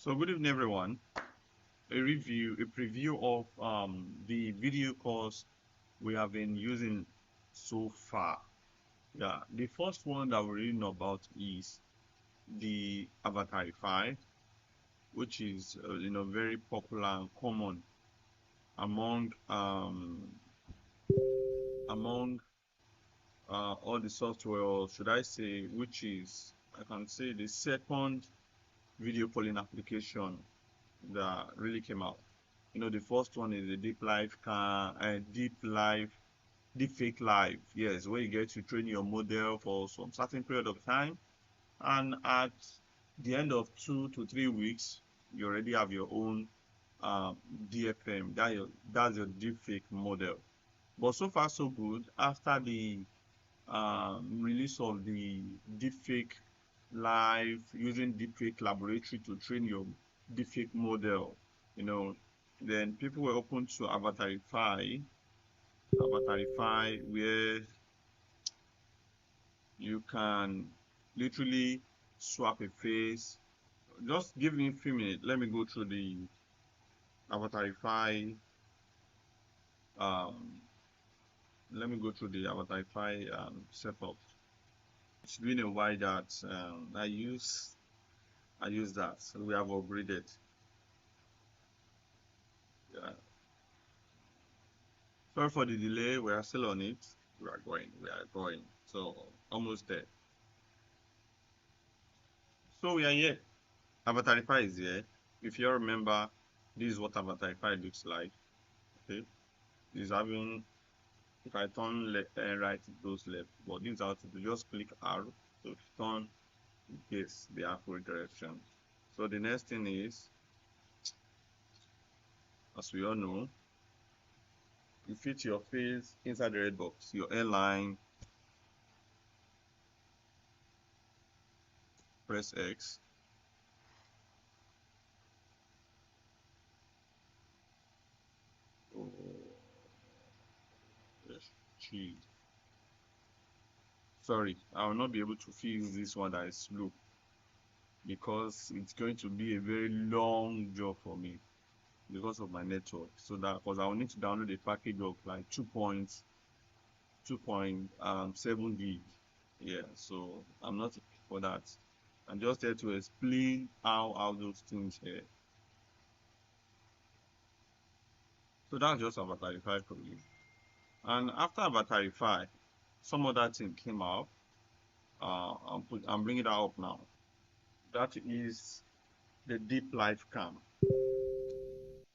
So good evening, everyone. A preview of the video calls we have been using so far. Yeah, the first one that we really know about is the Avatarify, which is very popular and common among all the software, or should I say, which is I can say the second video calling application that really came out. The first one is the Deepfake Live. Yes, where you get to train your model for some certain period of time, and at the end of 2 to 3 weeks, you already have your own DFM. That's your deepfake model. But so far so good. After the release of the Deepfake Live using Deepfake Laboratory to train your deepfake model, then people were open to Avatarify, where you can literally swap a face. Just give me a few minutes. Let me go through the Avatarify. Um, Let me go through the Avatarify setup. It's been a while that I use that. So we have upgraded. Yeah. Sorry for the delay. We are still on it. We are going. So almost there. So we are here. Avatarify is here. If you remember, this is what Avatarify looks like. Okay. This is having, if I turn left and right, it goes left. But this is how to do. Just click R. So if you turn, it gets the accurate direction. So the next thing is, as we all know, you fit your face inside the red box, your airline, press X. Oh, yes, geez. Sorry, I will not be able to fix this one that is slow because it's going to be a very long job for me because of my network. So that because I will need to download a package of like 2.7 gig. Yeah, so I'm not for that. I'm just there to explain how those things here. So that's just Avatarify for you. And after Avatarify, some other thing came out. I'm bringing that up now. That is the DeepLiveCam.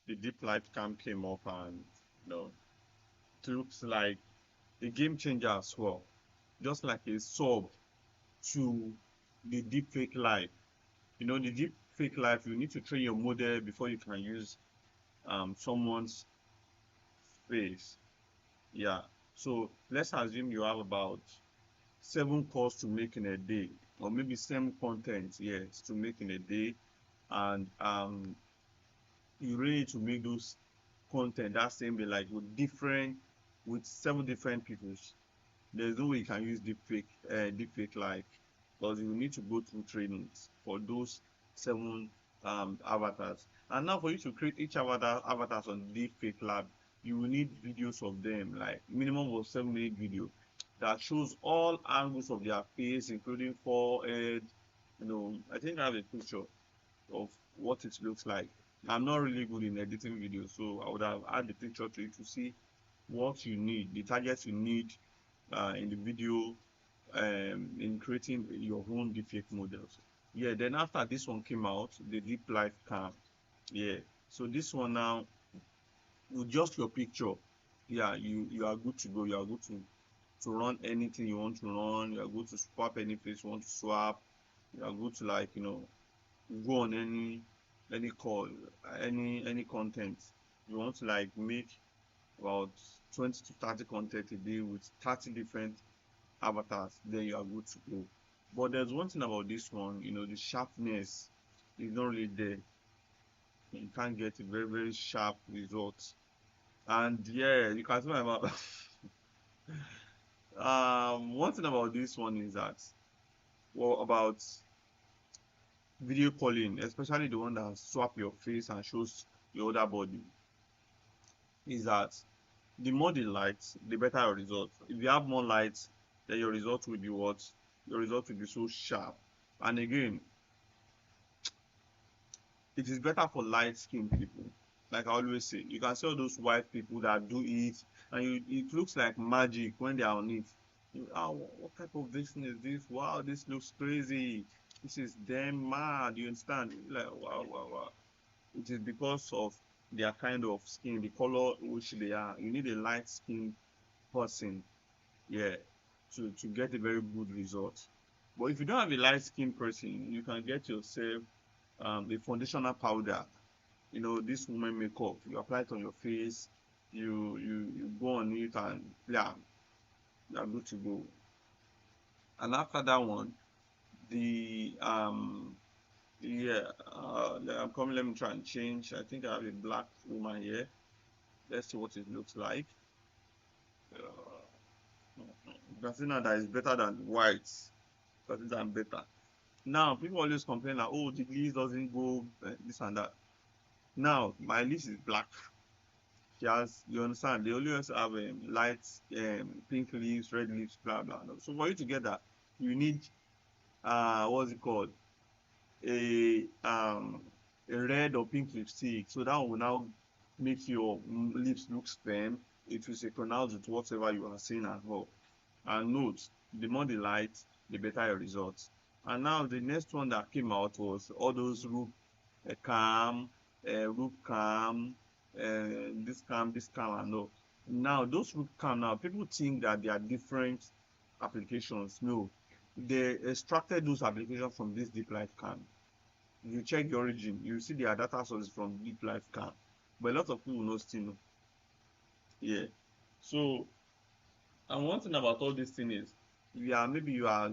The DeepLiveCam came up, and it looks like a game changer as well. Just like a sub to the Deepfake Live. The Deepfake Live, you need to train your model before you can use someone's face. Yeah. So let's assume you have about 7 calls to make in a day, or maybe same content, yes, to make in a day, and you really need to make those content that same day, like with 7 different people. There's no way you can use deepfake like, because you need to go through trainings for those 7 avatars. And now for you to create each avatars on deepfake lab, you will need videos of them, like minimum of 7-minute video that shows all angles of their face, including forehead. I think I have a picture of what it looks like. I'm not really good in editing videos, so I would have add the picture to you to see what you need, the targets you need in the video, in creating your own deepfake models. Yeah, then after this one came out, the DeepLiveCam. Yeah, so this one now, with just your picture, yeah, you are good to go. You are good to run anything you want to run. You are good to swap any face you want to swap. You are good to, like, go on any call, any content you want to, like, make about 20 to 30 content a day with 30 different avatars. Then you are good to go. But there's one thing about this one, the sharpness is not really there. You can't get a very, very sharp result. And yeah, you can see my map. One thing about this one is that, well, about video calling, especially the one that swap your face and shows your other body, is that the more the lights, the better your results. If you have more lights, then your result will be what? Your result will be so sharp. And again, it is better for light skinned people. Like I always say, you can see all those white people that do it, and it looks like magic when they are on it. What type of vision is this? Wow, this looks crazy. This is damn mad. You understand? Like, wow, wow, wow. It is because of their kind of skin, the color which they are. You need a light skinned person, yeah, to get a very good result. But if you don't have a light skinned person, you can get yourself a foundational powder. You know, this woman makeup, you apply it on your face, you go on it, and yeah, you are good to go. And after that one, the yeah, I'm coming. Let me try and change. I think I have a black woman here. Let's see what it looks like. You can see now that is better than white. But it's better. Now people always complain that, oh, the list doesn't go this and that. Now my list is black. She has, you understand, they only have light pink leaves, red leaves, blah blah. So for you to get that, you need what's it called? A a red or pink lipstick. So that will now make your lips look firm. It will synchronize with whatever you are seeing at home. And note, the more the light, the better your results. And now the next one that came out was all those roof cam, roof cam, this cam and all. Now those roof cam now, people think that they are different applications. No, they extracted those applications from this deep life cam. If you check the origin, you see their data sources from deep life cam. But a lot of people know still know. Yeah. So, and one thing about all this thing is, maybe you are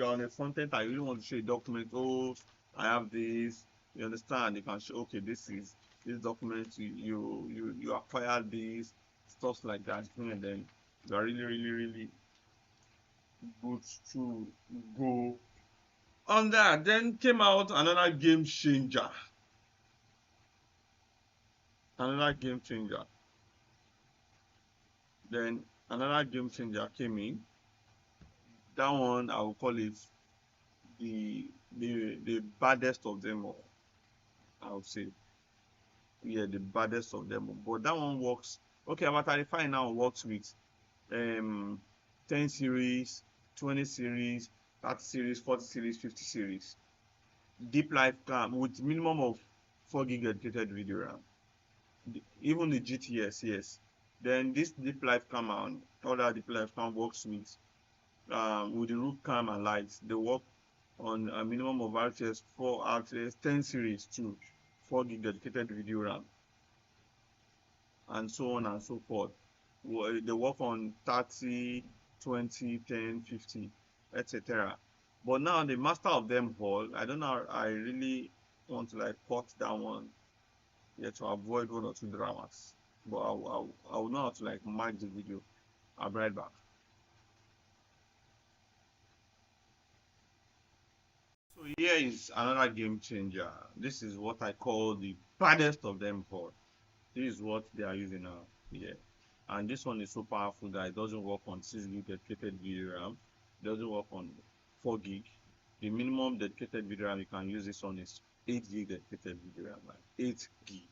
on a content and you really want to show a document. Oh, I have this. You understand? You can show, okay, this document. You acquired this, stuff like that, and then you are really really really good to go on that. Then came out another game changer. Another game changer. Then another game changer came in. That one I will call it the baddest of them all. I would say, yeah, the baddest of them all. But that one works. Okay, Avatarify now works with um 10 series, 20 series, 30 series, 40 series, 50 series. Deep Life Cam with minimum of 4 gig dedicated video RAM. Even the GTS, yes. Then this Deep Life Cam and other Deep Life Cam works with the roof cam and lights. They work on a minimum of RTS 4 RTS 10 series too, 4 gig dedicated video RAM, and so on and so forth. They work on 30, 20, 10, 50, etc. But now the master of them all, I don't know, I really want to like cut that one, yeah, to avoid one or two dramas. But I will know how to like mark the video. I'll be right back. So here is another game changer. This is what I call the baddest of them all. This is what they are using now here. And this one is so powerful that it doesn't work on 6 gig dedicated video RAM. It doesn't work on 4 gig. The minimum dedicated video RAM you can use this on is 8 gig dedicated video RAM. Like 8 gig,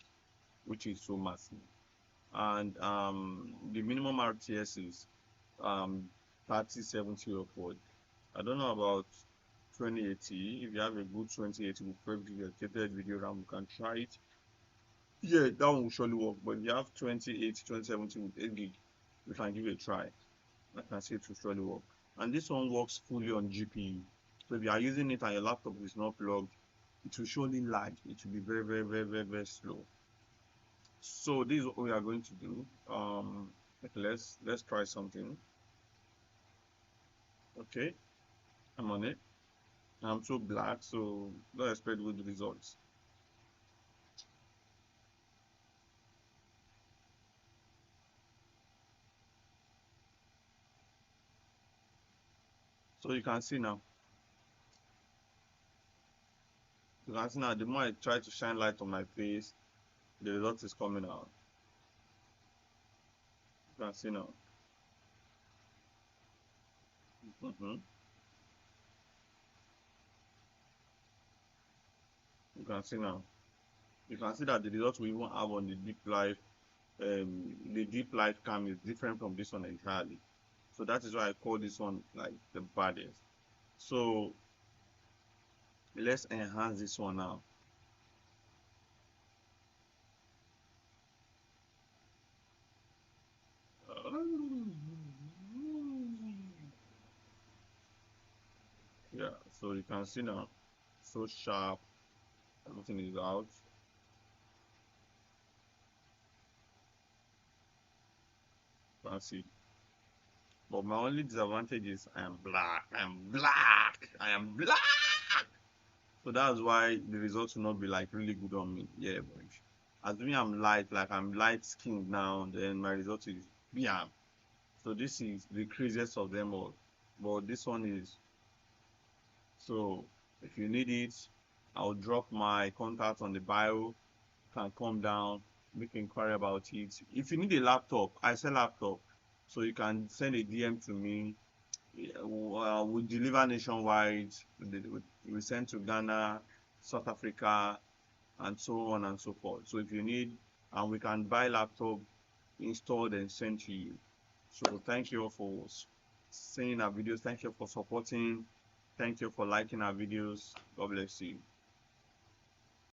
which is so massive. And the minimum RTS is 3070 upward. I don't know about 2080. If you have a good 2080 with 12 gig dedicated video RAM, you can try it. Yeah, that one will surely work. But if you have 2080, 2070 with 8 gig, you can give it a try. I can say it will surely work. And this one works fully on GPU. So if you are using it and your laptop is not plugged, it will surely lag. It will be very, very, very, very, very slow. So this is what we are going to do. Okay, let's try something. Okay, I'm on it. I'm so black, so don't expect good results. So you can see now. You can see now, the more I try to shine light on my face, the result is coming out. You can see now. You can see now. You can see that the result we even have on the DeepLiveCam is different from this one entirely. So that is why I call this one like the baddest. So let's enhance this one now. Yeah, so you can see now, so sharp, everything is out. You can see. But my only disadvantage is I am black. I am black. I am black. So that's why the results will not be like really good on me. Yeah, but assuming I'm light, like I'm light skinned now, then my result is bam. So this is the craziest of them all. But this one is, so if you need it, I'll drop my contact on the bio. You can come down, make inquiry about it. If you need a laptop, I sell laptop. So you can send a DM to me. We deliver nationwide. We send to Ghana, South Africa, and so on and so forth. So if you need, and we can buy laptop installed and sent to you. So thank you for seeing our videos. Thank you for supporting. Thank you for liking our videos. God bless you.